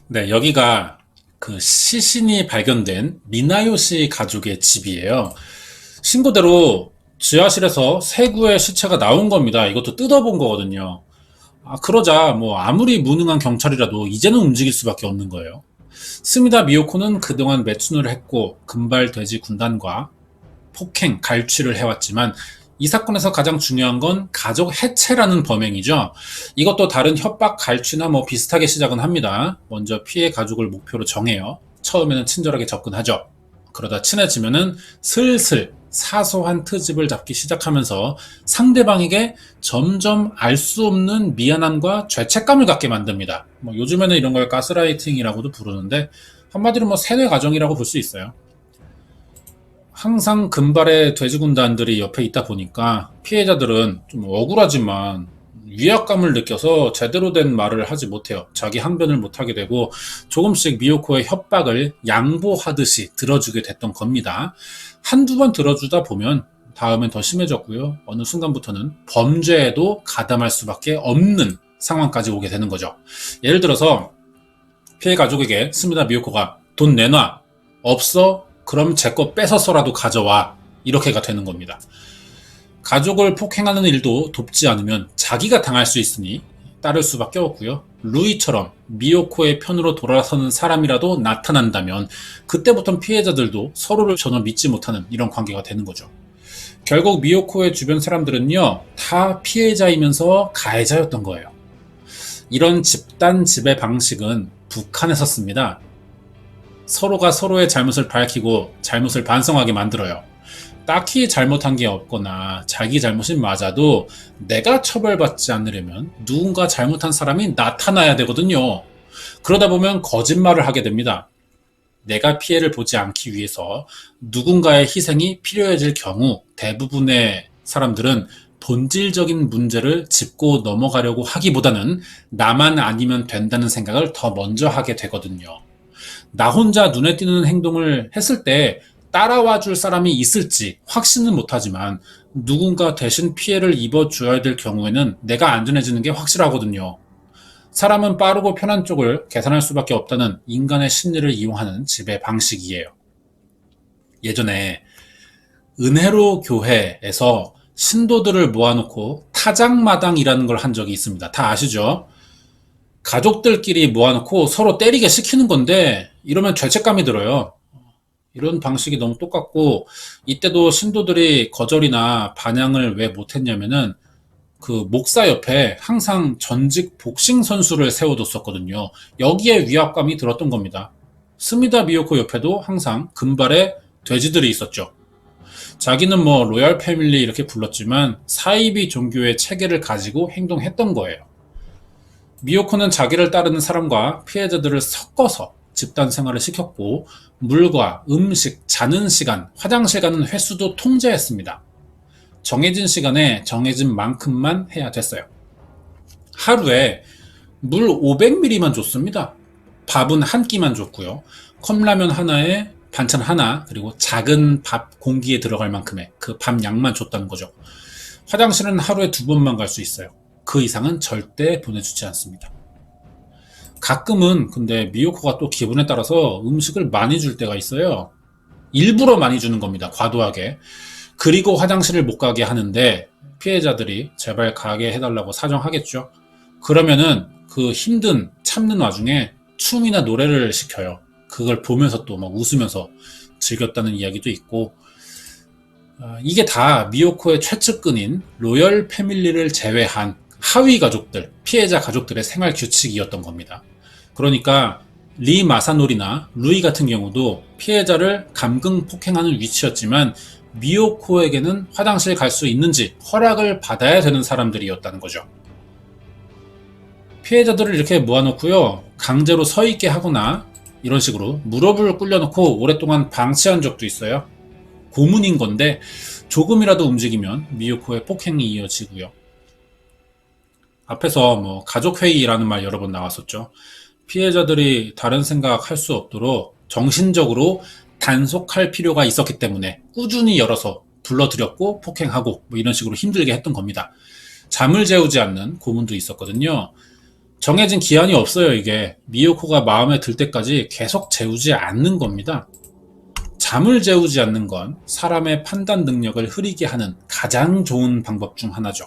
네, 여기가 그 시신이 발견된 미나요시 가족의 집이에요. 신고대로 지하실에서 세 구의 시체가 나온 겁니다. 이것도 뜯어본 거거든요. 그러자 뭐 아무리 무능한 경찰이라도 이제는 움직일 수밖에 없는 거예요. 스미다 미요코는 그동안 매춘을 했고 금발 돼지 군단과 폭행, 갈취를 해왔지만 이 사건에서 가장 중요한 건 가족 해체라는 범행이죠. 이것도 다른 협박, 갈취나 뭐 비슷하게 시작은 합니다. 먼저 피해 가족을 목표로 정해요. 처음에는 친절하게 접근하죠. 그러다 친해지면은 슬슬 사소한 트집을 잡기 시작하면서 상대방에게 점점 알 수 없는 미안함과 죄책감을 갖게 만듭니다. 뭐 요즘에는 이런 걸 가스라이팅이라고도 부르는데 한마디로 뭐 세뇌 과정이라고 볼 수 있어요. 항상 금발의 돼지 군단들이 옆에 있다 보니까 피해자들은 좀 억울하지만 위압감을 느껴서 제대로 된 말을 하지 못해요. 자기 항변을 못하게 되고 조금씩 미요코의 협박을 양보하듯이 들어주게 됐던 겁니다. 한두 번 들어주다 보면 다음엔 더 심해졌고요. 어느 순간부터는 범죄에도 가담할 수밖에 없는 상황까지 오게 되는 거죠. 예를 들어서 피해 가족에게 스미다 미요코가 돈 내놔, 없어? 그럼 제 거 뺏어서라도 가져와. 이렇게가 되는 겁니다. 가족을 폭행하는 일도 돕지 않으면 자기가 당할 수 있으니 따를 수밖에 없고요. 루이처럼 미요코의 편으로 돌아서는 사람이라도 나타난다면 그때부터 피해자들도 서로를 전혀 믿지 못하는 이런 관계가 되는 거죠. 결국 미요코의 주변 사람들은요, 다 피해자이면서 가해자였던 거예요. 이런 집단 지배 방식은 북한에서 씁니다. 서로가 서로의 잘못을 밝히고 잘못을 반성하게 만들어요. 딱히 잘못한 게 없거나 자기 잘못이 맞아도 내가 처벌받지 않으려면 누군가 잘못한 사람이 나타나야 되거든요. 그러다 보면 거짓말을 하게 됩니다. 내가 피해를 보지 않기 위해서 누군가의 희생이 필요해질 경우 대부분의 사람들은 본질적인 문제를 짚고 넘어가려고 하기보다는 나만 아니면 된다는 생각을 더 먼저 하게 되거든요. 나 혼자 눈에 띄는 행동을 했을 때 따라와 줄 사람이 있을지 확신은 못하지만 누군가 대신 피해를 입어줘야 될 경우에는 내가 안전해지는 게 확실하거든요. 사람은 빠르고 편한 쪽을 계산할 수밖에 없다는 인간의 심리를 이용하는 지배 방식이에요. 예전에 은혜로 교회에서 신도들을 모아놓고 타작마당이라는 걸 한 적이 있습니다. 다 아시죠? 가족들끼리 모아놓고 서로 때리게 시키는 건데 이러면 죄책감이 들어요. 이런 방식이 너무 똑같고 이때도 신도들이 거절이나 반항을 왜 못했냐면은 그 목사 옆에 항상 전직 복싱 선수를 세워뒀었거든요. 여기에 위압감이 들었던 겁니다. 스미다 미요코 옆에도 항상 금발의 돼지들이 있었죠. 자기는 뭐 로얄 패밀리 이렇게 불렀지만 사이비 종교의 체계를 가지고 행동했던 거예요. 미요코는 자기를 따르는 사람과 피해자들을 섞어서 집단 생활을 시켰고 물과 음식, 자는 시간, 화장실 가는 횟수도 통제했습니다. 정해진 시간에 정해진 만큼만 해야 됐어요. 하루에 물 500ml만 줬습니다. 밥은 한 끼만 줬고요. 컵라면 하나에 반찬 하나, 그리고 작은 밥 공기에 들어갈 만큼의 그 밥 양만 줬다는 거죠. 화장실은 하루에 2번만 갈 수 있어요. 그 이상은 절대 보내주지 않습니다. 가끔은 근데 미요코가 또 기분에 따라서 음식을 많이 줄 때가 있어요. 일부러 많이 주는 겁니다. 과도하게. 그리고 화장실을 못 가게 하는데 피해자들이 제발 가게 해달라고 사정하겠죠. 그러면은 그 힘든 참는 와중에 춤이나 노래를 시켜요. 그걸 보면서 또 막 웃으면서 즐겼다는 이야기도 있고, 이게 다 미요코의 최측근인 로열 패밀리를 제외한 하위 가족들, 피해자 가족들의 생활 규칙이었던 겁니다. 그러니까 리 마사노리나 루이 같은 경우도 피해자를 감금 폭행하는 위치였지만 미요코에게는 화장실 갈 수 있는지 허락을 받아야 되는 사람들이었다는 거죠. 피해자들을 이렇게 모아놓고요, 강제로 서 있게 하거나 이런 식으로 무릎을 꿇려놓고 오랫동안 방치한 적도 있어요. 고문인 건데 조금이라도 움직이면 미요코의 폭행이 이어지고요. 앞에서 뭐 가족회의라는 말 여러 번 나왔었죠. 피해자들이 다른 생각 할 수 없도록 정신적으로 단속할 필요가 있었기 때문에 꾸준히 열어서 불러들였고 폭행하고 뭐 이런 식으로 힘들게 했던 겁니다. 잠을 재우지 않는 고문도 있었거든요. 정해진 기한이 없어요, 이게. 미요코가 마음에 들 때까지 계속 재우지 않는 겁니다. 잠을 재우지 않는 건 사람의 판단 능력을 흐리게 하는 가장 좋은 방법 중 하나죠.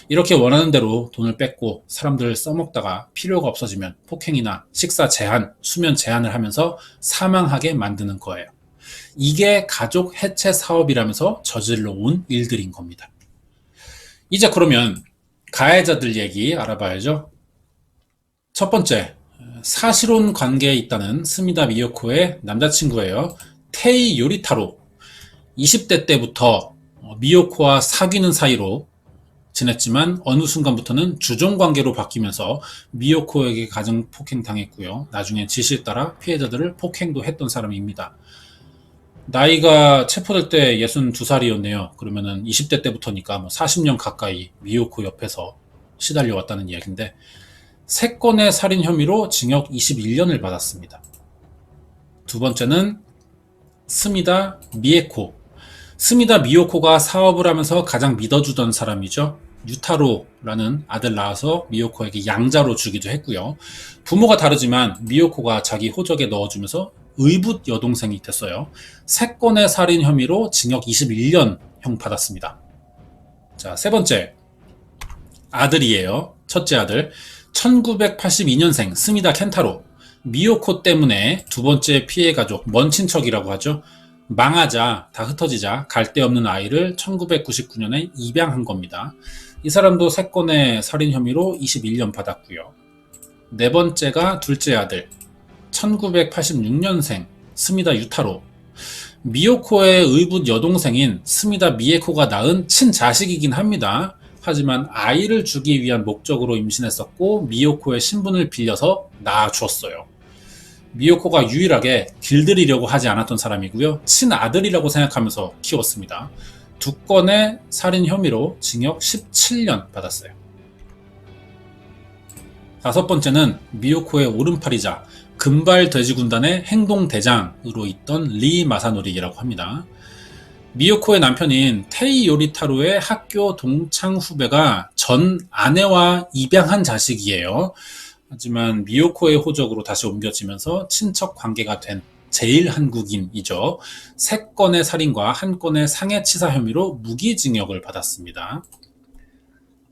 이렇게 원하는 대로 돈을 뺏고 사람들을 써먹다가 필요가 없어지면 폭행이나 식사 제한, 수면 제한을 하면서 사망하게 만드는 거예요. 이게 가족 해체 사업이라면서 저질러 온 일들인 겁니다. 이제 그러면 가해자들 얘기 알아봐야죠. 첫 번째, 사실혼 관계에 있다는 스미다 미요코의 남자친구예요. 테이 요리타로. 20대 때부터 미요코와 사귀는 사이로 지냈지만 어느 순간부터는 주종관계로 바뀌면서 미요코에게 가정폭행 당했고요. 나중에 지시에 따라 피해자들을 폭행도 했던 사람입니다. 나이가 체포될 때 62살이었네요. 그러면은 20대 때부터니까 뭐 40년 가까이 미요코 옆에서 시달려 왔다는 이야기인데 3건의 살인 혐의로 징역 21년을 받았습니다. 두 번째는 스미다 미에코. 스미다 미요코가 사업을 하면서 가장 믿어주던 사람이죠. 유타로라는 아들 낳아서 미요코에게 양자로 주기도 했고요. 부모가 다르지만 미요코가 자기 호적에 넣어주면서 의붓 여동생이 됐어요. 3건의 살인 혐의로 징역 21년형 받았습니다. 자, 세 번째. 아들이에요. 첫째 아들. 1982년생 스미다 켄타로. 미요코 때문에 두 번째 피해 가족, 먼 친척이라고 하죠. 망하자, 다 흩어지자, 갈 데 없는 아이를 1999년에 입양한 겁니다. 이 사람도 3건의 살인 혐의로 21년 받았고요. 네 번째가 둘째 아들, 1986년생 스미다 유타로. 미요코의 의붓 여동생인 스미다 미에코가 낳은 친자식이긴 합니다. 하지만 아이를 주기 위한 목적으로 임신했었고 미요코의 신분을 빌려서 낳아주었어요. 미요코가 유일하게 길들이려고 하지 않았던 사람이고요. 친아들이라고 생각하면서 키웠습니다. 2건의 살인 혐의로 징역 17년 받았어요. 다섯 번째는 미요코의 오른팔이자 금발 돼지 군단의 행동대장으로 있던 리 마사노리라고 합니다. 미요코의 남편인 테이 요리타로의 학교 동창 후배가 전 아내와 입양한 자식이에요. 하지만 미요코의 호적으로 다시 옮겨지면서 친척 관계가 된 제일 한국인이죠. 3건의 살인과 1건의 상해치사 혐의로 무기징역을 받았습니다.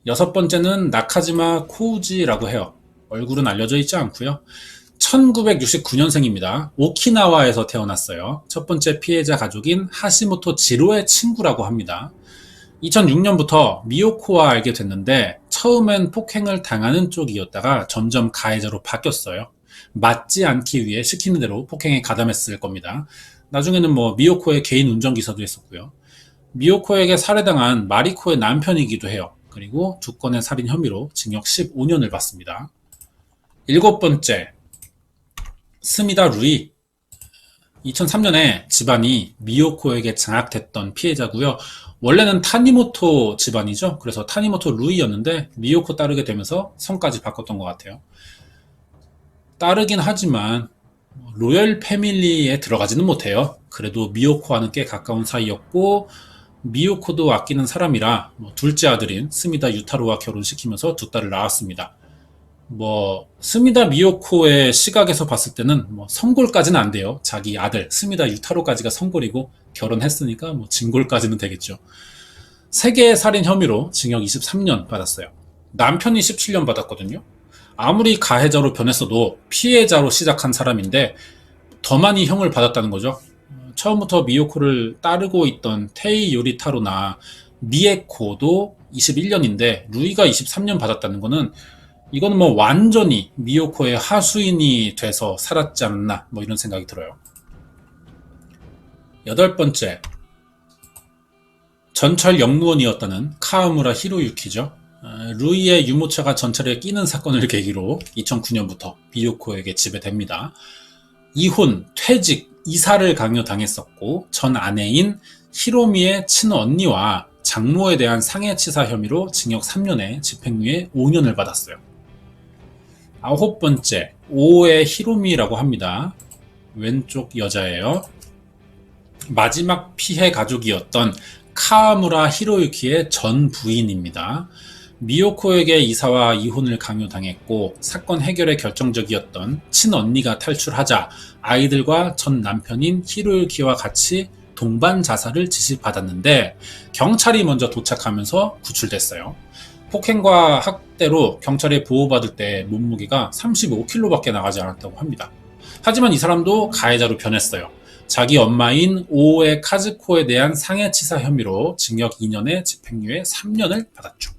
여섯 번째는 나카지마 코우지라고 해요. 얼굴은 알려져 있지 않고요. 1969년생입니다. 오키나와에서 태어났어요. 첫 번째 피해자 가족인 하시모토 지로의 친구라고 합니다. 2006년부터 미요코와 알게 됐는데 처음엔 폭행을 당하는 쪽이었다가 점점 가해자로 바뀌었어요. 맞지 않기 위해 시키는 대로 폭행에 가담했을 겁니다. 나중에는 뭐 미요코의 개인 운전기사도 했었고요. 미요코에게 살해당한 마리코의 남편이기도 해요. 그리고 2건의 살인 혐의로 징역 15년을 받습니다. 일곱 번째, 스미다 루이. 2003년에 집안이 미요코에게 장악됐던 피해자고요. 원래는 타니모토 집안이죠. 그래서 타니모토 루이였는데 미요코 따르게 되면서 성까지 바꿨던 것 같아요. 따르긴 하지만 로열 패밀리에 들어가지는 못해요. 그래도 미요코와는 꽤 가까운 사이였고 미요코도 아끼는 사람이라 둘째 아들인 스미다 유타로와 결혼시키면서 2딸을 낳았습니다. 스미다 미요코의 시각에서 봤을 때는 성골까지는 안 돼요. 자기 아들 스미다 유타로까지가 성골이고 결혼했으니까 진골까지는 되겠죠. 3개의 살인 혐의로 징역 23년 받았어요. 남편이 17년 받았거든요. 아무리 가해자로 변했어도 피해자로 시작한 사람인데 더 많이 형을 받았다는 거죠. 처음부터 미요코를 따르고 있던 테이 요리타로나 미에코도 21년인데 루이가 23년 받았다는 거는 이거는 완전히 미요코의 하수인이 돼서 살았지 않나 이런 생각이 들어요. 여덟 번째, 전철 역무원이었다는 카우무라 히로유키죠. 루이의 유모차가 전철에 끼는 사건을 계기로 2009년부터 미요코에게 지배됩니다. 이혼, 퇴직, 이사를 강요당했었고 전 아내인 히로미의 친언니와 장모에 대한 상해치사 혐의로 징역 3년에 집행유예 5년을 받았어요. 아홉 번째, 오의 히로미라고 합니다. 왼쪽 여자예요. 마지막 피해 가족이었던 카와무라 히로유키의 전 부인입니다. 미요코에게 이사와 이혼을 강요당했고 사건 해결에 결정적이었던 친언니가 탈출하자 아이들과 전 남편인 히로유키와 같이 동반 자살을 지시받았는데 경찰이 먼저 도착하면서 구출됐어요. 폭행과 학대로 경찰에 보호받을 때 몸무게가 35kg밖에 나가지 않았다고 합니다. 하지만 이 사람도 가해자로 변했어요. 자기 엄마인 오오에 카즈코에 대한 상해치사 혐의로 징역 2년에 집행유예 3년을 받았죠.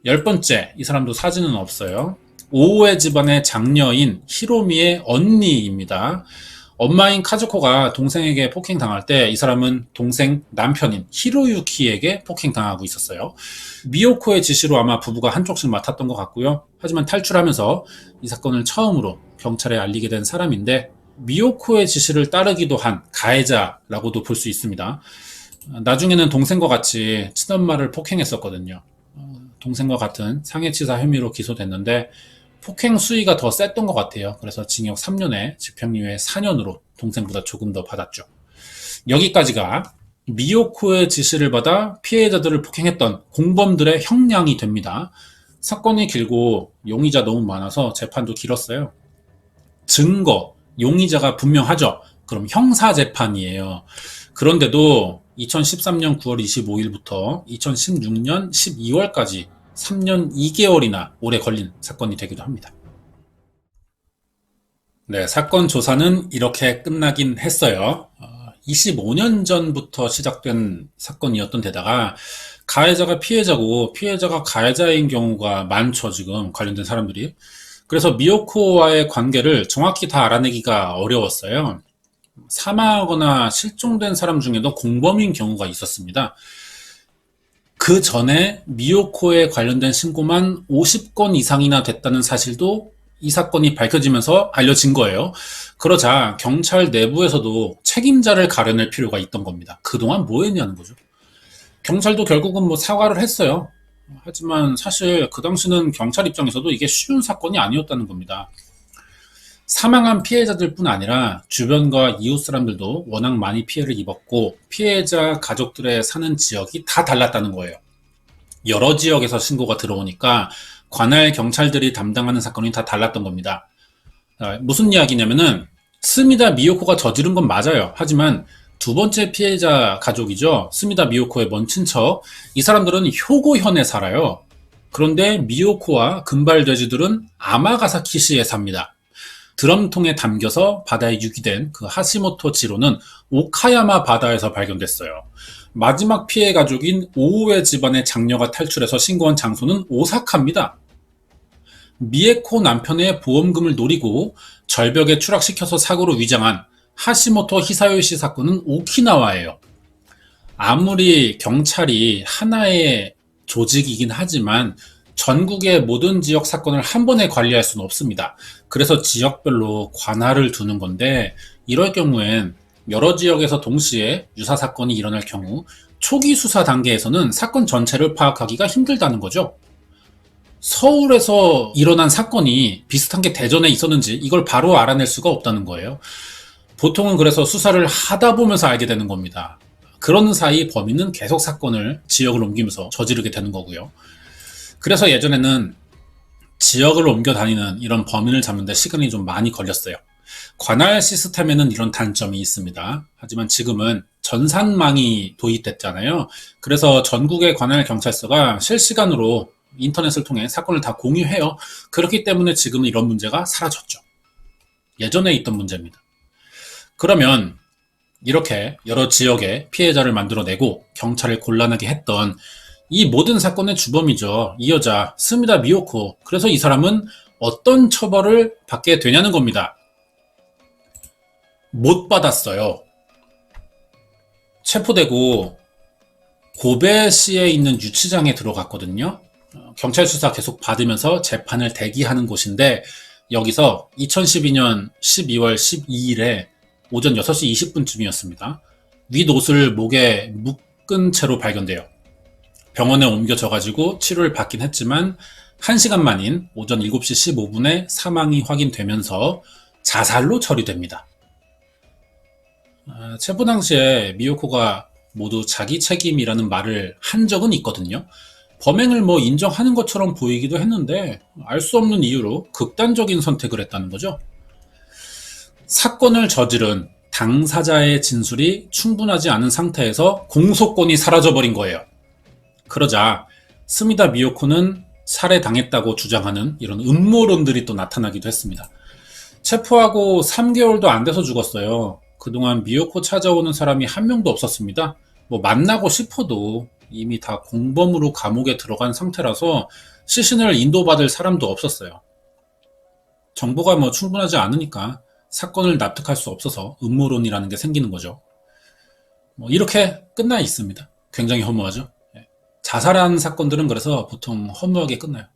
10번째, 이 사람도 사진은 없어요. 오오에 집안의 장녀인 히로미의 언니입니다. 엄마인 카즈코가 동생에게 폭행당할 때 이 사람은 동생 남편인 히로유키에게 폭행당하고 있었어요. 미요코의 지시로 아마 부부가 한쪽씩 맡았던 것 같고요. 하지만 탈출하면서 이 사건을 처음으로 경찰에 알리게 된 사람인데 미요코의 지시를 따르기도 한 가해자라고도 볼 수 있습니다. 나중에는 동생과 같이 친엄마를 폭행했었거든요. 동생과 같은 상해치사 혐의로 기소됐는데 폭행 수위가 더 셌던 것 같아요. 그래서 징역 3년에 집행유예 4년으로 동생보다 조금 더 받았죠. 여기까지가 미요코의 지시를 받아 피해자들을 폭행했던 공범들의 형량이 됩니다. 사건이 길고 용의자 너무 많아서 재판도 길었어요. 증거, 용의자가 분명하죠. 그럼 형사재판이에요. 그런데도 2013년 9월 25일부터 2016년 12월까지 3년 2개월이나 오래 걸린 사건이 되기도 합니다. 네, 사건 조사는 이렇게 끝나긴 했어요. 25년 전부터 시작된 사건이었던 데다가 가해자가 피해자고 피해자가 가해자인 경우가 많죠, 지금 관련된 사람들이. 그래서 미요코와의 관계를 정확히 다 알아내기가 어려웠어요. 사망하거나 실종된 사람 중에도 공범인 경우가 있었습니다. 그 전에 미요코에 관련된 신고만 50건 이상이나 됐다는 사실도 이 사건이 밝혀지면서 알려진 거예요. 그러자 경찰 내부에서도 책임자를 가려낼 필요가 있던 겁니다. 그동안 뭐 했냐는 거죠. 경찰도 결국은 뭐 사과를 했어요. 하지만 사실 그 당시는 경찰 입장에서도 이게 쉬운 사건이 아니었다는 겁니다. 사망한 피해자들 뿐 아니라 주변과 이웃 사람들도 워낙 많이 피해를 입었고 피해자 가족들의 사는 지역이 다 달랐다는 거예요. 여러 지역에서 신고가 들어오니까 관할 경찰들이 담당하는 사건이 다 달랐던 겁니다. 무슨 이야기냐면은 스미다 미요코가 저지른 건 맞아요. 하지만 두 번째 피해자 가족이죠. 스미다 미요코의 먼 친척. 이 사람들은 효고현에 살아요. 그런데 미요코와 금발돼지들은 아마가사키시에 삽니다. 드럼통에 담겨서 바다에 유기된 그 하시모토 지로는 오카야마 바다에서 발견됐어요. 마지막 피해 가족인 오우의 집안의 장녀가 탈출해서 신고한 장소는 오사카입니다. 미에코 남편의 보험금을 노리고 절벽에 추락시켜서 사고로 위장한 하시모토 히사요시 사건은 오키나와예요. 아무리 경찰이 하나의 조직이긴 하지만 전국의 모든 지역 사건을 한 번에 관리할 수는 없습니다. 그래서 지역별로 관할을 두는 건데 이럴 경우엔 여러 지역에서 동시에 유사 사건이 일어날 경우 초기 수사 단계에서는 사건 전체를 파악하기가 힘들다는 거죠. 서울에서 일어난 사건이 비슷한 게 대전에 있었는지 이걸 바로 알아낼 수가 없다는 거예요. 보통은 그래서 수사를 하다 보면서 알게 되는 겁니다. 그런 사이 범인은 계속 사건을 지역을 옮기면서 저지르게 되는 거고요. 그래서 예전에는 지역을 옮겨 다니는 이런 범인을 잡는 데 시간이 좀 많이 걸렸어요. 관할 시스템에는 이런 단점이 있습니다. 하지만 지금은 전산망이 도입됐잖아요. 그래서 전국의 관할 경찰서가 실시간으로 인터넷을 통해 사건을 다 공유해요. 그렇기 때문에 지금은 이런 문제가 사라졌죠. 예전에 있던 문제입니다. 그러면 이렇게 여러 지역의 피해자를 만들어내고 경찰을 곤란하게 했던 이 모든 사건의 주범이죠. 이 여자 스미다 미요코. 그래서 이 사람은 어떤 처벌을 받게 되냐는 겁니다. 못 받았어요. 체포되고 고베시에 있는 유치장에 들어갔거든요. 경찰 수사 계속 받으면서 재판을 대기하는 곳인데 여기서 2012년 12월 12일에 오전 6시 20분쯤이었습니다. 윗옷을 목에 묶은 채로 발견돼요. 병원에 옮겨져가지고 치료를 받긴 했지만 1시간 만인 오전 7시 15분에 사망이 확인되면서 자살로 처리됩니다. 체포 당시에 미요코가 모두 자기 책임이라는 말을 한 적은 있거든요. 범행을 뭐 인정하는 것처럼 보이기도 했는데 알 수 없는 이유로 극단적인 선택을 했다는 거죠. 사건을 저지른 당사자의 진술이 충분하지 않은 상태에서 공소권이 사라져버린 거예요. 그러자 스미다 미요코는 살해당했다고 주장하는 이런 음모론들이 또 나타나기도 했습니다. 체포하고 3개월도 안 돼서 죽었어요. 그동안 미요코 찾아오는 사람이 한 명도 없었습니다. 뭐 만나고 싶어도 이미 다 공범으로 감옥에 들어간 상태라서 시신을 인도받을 사람도 없었어요. 정보가 뭐 충분하지 않으니까 사건을 납득할 수 없어서 음모론이라는 게 생기는 거죠. 뭐 이렇게 끝나 있습니다. 굉장히 허무하죠. 자살한 사건들은 그래서 보통 허무하게 끝나요.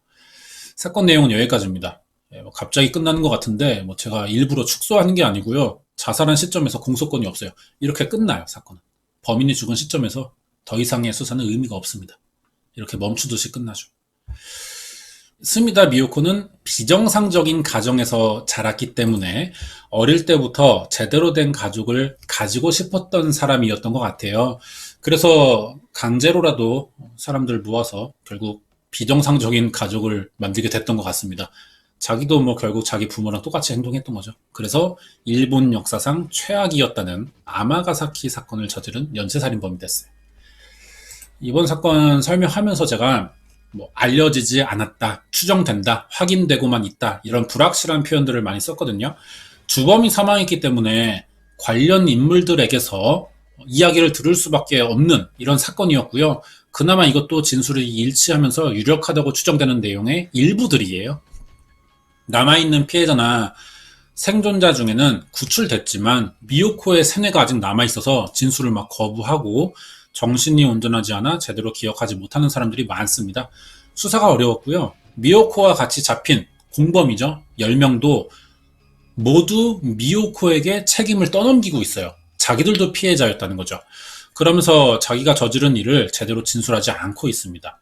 사건 내용은 여기까지입니다. 뭐 갑자기 끝나는 것 같은데 뭐 제가 일부러 축소하는 게 아니고요. 자살한 시점에서 공소권이 없어요. 이렇게 끝나요, 사건은. 범인이 죽은 시점에서 더 이상의 수사는 의미가 없습니다. 이렇게 멈추듯이 끝나죠. 스미다 미요코는 비정상적인 가정에서 자랐기 때문에 어릴 때부터 제대로 된 가족을 가지고 싶었던 사람이었던 것 같아요. 그래서 강제로라도 사람들 모아서 결국 비정상적인 가족을 만들게 됐던 것 같습니다. 자기도 뭐 결국 자기 부모랑 똑같이 행동했던 거죠. 그래서 일본 역사상 최악이었다는 아마가사키 사건을 저지른 연쇄살인범이 됐어요. 이번 사건 설명하면서 제가 뭐 알려지지 않았다, 추정된다, 확인되고만 있다 이런 불확실한 표현들을 많이 썼거든요. 주범이 사망했기 때문에 관련 인물들에게서 이야기를 들을 수밖에 없는 이런 사건이었고요. 그나마 이것도 진술이 일치하면서 유력하다고 추정되는 내용의 일부들이에요. 남아있는 피해자나 생존자 중에는 구출됐지만 미요코의 세뇌가 아직 남아있어서 진술을 막 거부하고 정신이 온전하지 않아 제대로 기억하지 못하는 사람들이 많습니다. 수사가 어려웠고요. 미요코와 같이 잡힌 공범이죠. 10명도 모두 미요코에게 책임을 떠넘기고 있어요. 자기들도 피해자였다는 거죠. 그러면서 자기가 저지른 일을 제대로 진술하지 않고 있습니다.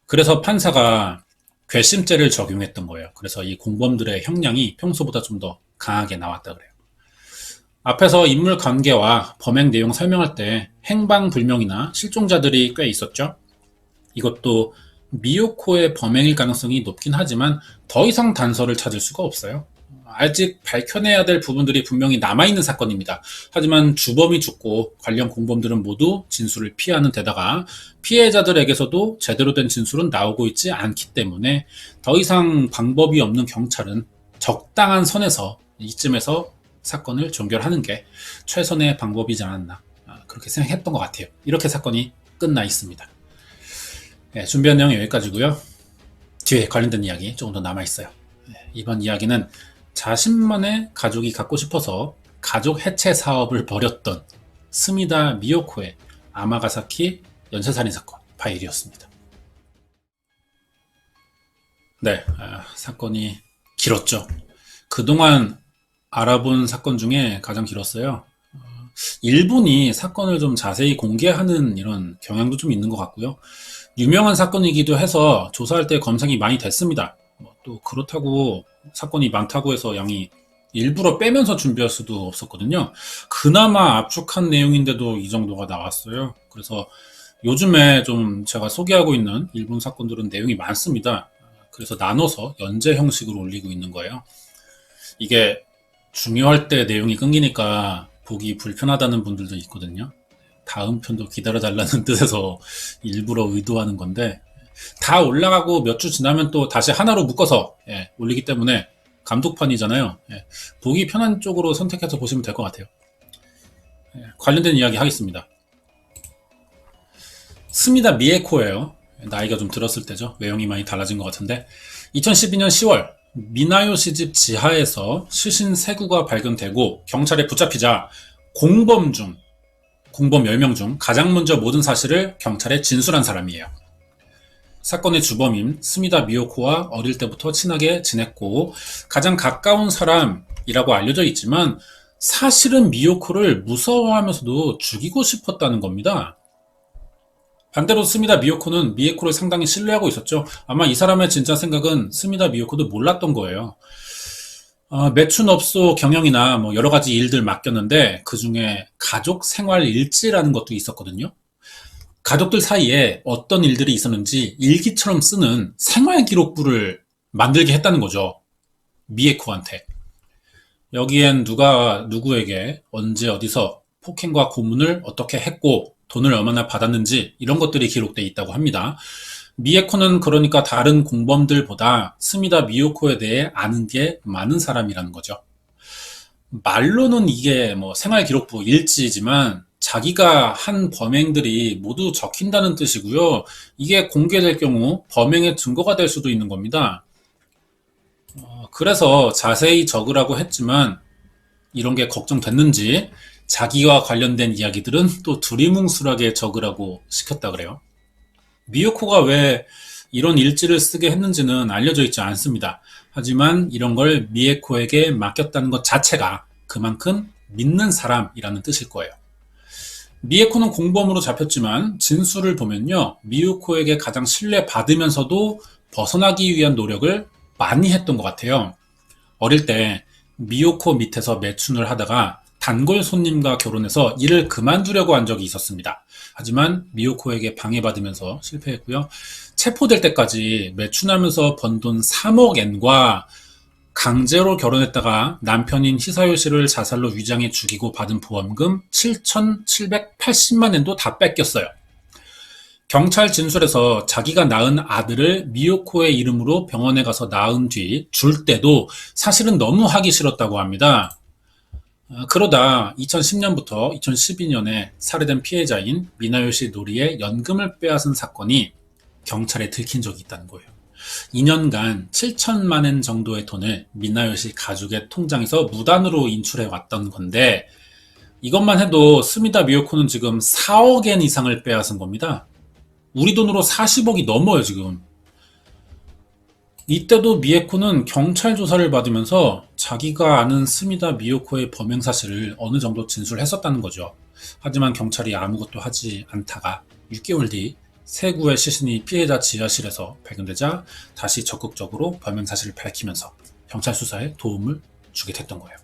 그래서 판사가 괘씸죄를 적용했던 거예요. 그래서 이 공범들의 형량이 평소보다 좀 더 강하게 나왔다 그래요. 앞에서 인물 관계와 범행 내용 설명할 때 행방불명이나 실종자들이 꽤 있었죠. 이것도 미요코의 범행일 가능성이 높긴 하지만 더 이상 단서를 찾을 수가 없어요. 아직 밝혀내야 될 부분들이 분명히 남아있는 사건입니다. 하지만 주범이 죽고 관련 공범들은 모두 진술을 피하는 데다가 피해자들에게서도 제대로 된 진술은 나오고 있지 않기 때문에 더 이상 방법이 없는 경찰은 적당한 선에서 이쯤에서 사건을 종결하는 게 최선의 방법이지 않았나 그렇게 생각했던 것 같아요. 이렇게 사건이 끝나 있습니다. 네, 준비한 내용은 여기까지고요. 뒤에 관련된 이야기 조금 더 남아있어요. 이번 이야기는 자신만의 가족이 갖고 싶어서 가족 해체 사업을 벌였던 스미다 미요코의 아마가사키 연쇄살인 사건 파일이었습니다. 네, 사건이 길었죠. 그동안 알아본 사건 중에 가장 길었어요. 일본이 사건을 좀 자세히 공개하는 이런 경향도 좀 있는 것 같고요. 유명한 사건이기도 해서 조사할 때 검색이 많이 됐습니다. 또 그렇다고 사건이 많다고 해서 양이 일부러 빼면서 준비할 수도 없었거든요. 그나마 압축한 내용인데도 이 정도가 나왔어요. 그래서 요즘에 좀 제가 소개하고 있는 일본 사건들은 내용이 많습니다. 그래서 나눠서 연재 형식으로 올리고 있는 거예요. 이게 중요할 때 내용이 끊기니까 보기 불편하다는 분들도 있거든요. 다음 편도 기다려달라는 뜻에서 일부러 의도하는 건데 다 올라가고 몇 주 지나면 또 다시 하나로 묶어서 올리기 때문에 감독판이잖아요. 보기 편한 쪽으로 선택해서 보시면 될 것 같아요. 관련된 이야기 하겠습니다. 스미다 미에코예요. 나이가 좀 들었을 때죠. 외형이 많이 달라진 것 같은데 2012년 10월 미나요시 집 지하에서 시신 3구가 발견되고 경찰에 붙잡히자 공범 10명 중 가장 먼저 모든 사실을 경찰에 진술한 사람이에요. 사건의 주범인 스미다 미요코와 어릴 때부터 친하게 지냈고 가장 가까운 사람이라고 알려져 있지만 사실은 미요코를 무서워하면서도 죽이고 싶었다는 겁니다. 반대로 스미다 미요코는 미에코를 상당히 신뢰하고 있었죠. 아마 이 사람의 진짜 생각은 스미다 미요코도 몰랐던 거예요. 매춘업소 경영이나 뭐 여러 가지 일들 맡겼는데 그 중에 가족 생활 일지라는 것도 있었거든요. 가족들 사이에 어떤 일들이 있었는지 일기처럼 쓰는 생활 기록부를 만들게 했다는 거죠. 미에코한테. 여기엔 누가 누구에게 언제 어디서 폭행과 고문을 어떻게 했고 돈을 얼마나 받았는지 이런 것들이 기록돼 있다고 합니다. 미에코는 그러니까 다른 공범들보다 스미다 미요코에 대해 아는 게 많은 사람이라는 거죠. 말로는 이게 뭐 생활 기록부 일지지만 자기가 한 범행들이 모두 적힌다는 뜻이고요. 이게 공개될 경우 범행의 증거가 될 수도 있는 겁니다. 그래서 자세히 적으라고 했지만 이런 게 걱정됐는지 자기와 관련된 이야기들은 또 두리뭉술하게 적으라고 시켰다 그래요. 미요코가 왜 이런 일지를 쓰게 했는지는 알려져 있지 않습니다. 하지만 이런 걸 미에코에게 맡겼다는 것 자체가 그만큼 믿는 사람이라는 뜻일 거예요. 미에코는 공범으로 잡혔지만 진술을 보면요. 미유코에게 가장 신뢰받으면서도 벗어나기 위한 노력을 많이 했던 것 같아요. 어릴 때 미요코 밑에서 매춘을 하다가 단골 손님과 결혼해서 일을 그만두려고 한 적이 있었습니다. 하지만 미요코에게 방해받으면서 실패했고요. 체포될 때까지 매춘하면서 번 돈 3억 엔과 강제로 결혼했다가 남편인 히사요 씨를 자살로 위장해 죽이고 받은 보험금 7,780만 엔도 다 뺏겼어요. 경찰 진술에서 자기가 낳은 아들을 미요코의 이름으로 병원에 가서 낳은 뒤 줄 때도 사실은 너무 하기 싫었다고 합니다. 그러다 2010년부터 2012년에 살해된 피해자인 미나요시 노리의 연금을 빼앗은 사건이 경찰에 들킨 적이 있다는 거예요. 2년간 7천만 엔 정도의 돈을 미나요시 가족의 통장에서 무단으로 인출해 왔던 건데 이것만 해도 스미다 미요코는 지금 4억 엔 이상을 빼앗은 겁니다. 우리 돈으로 40억이 넘어요 지금. 이때도 미에코는 경찰 조사를 받으면서 자기가 아는 스미다 미요코의 범행 사실을 어느 정도 진술했었다는 거죠. 하지만 경찰이 아무것도 하지 않다가 6개월 뒤 세구의 시신이 피해자 지하실에서 발견되자 다시 적극적으로 범행 사실을 밝히면서 경찰 수사에 도움을 주게 됐던 거예요.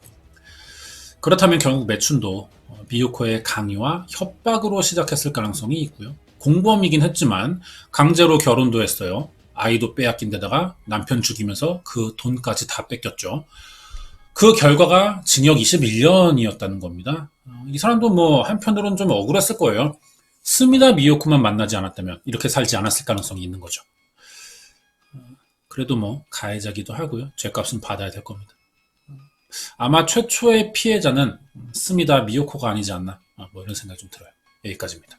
그렇다면 결국 매춘도 미요코의 강요와 협박으로 시작했을 가능성이 있고요. 공범이긴 했지만 강제로 결혼도 했어요. 아이도 빼앗긴 데다가 남편 죽이면서 그 돈까지 다 뺏겼죠. 그 결과가 징역 21년이었다는 겁니다. 이 사람도 뭐 한편으로는 좀 억울했을 거예요. 스미다 미요코만 만나지 않았다면 이렇게 살지 않았을 가능성이 있는 거죠. 그래도 뭐 가해자기도 하고요. 죗값은 받아야 될 겁니다. 아마 최초의 피해자는 스미다 미요코가 아니지 않나 뭐 이런 생각이 좀 들어요. 여기까지입니다.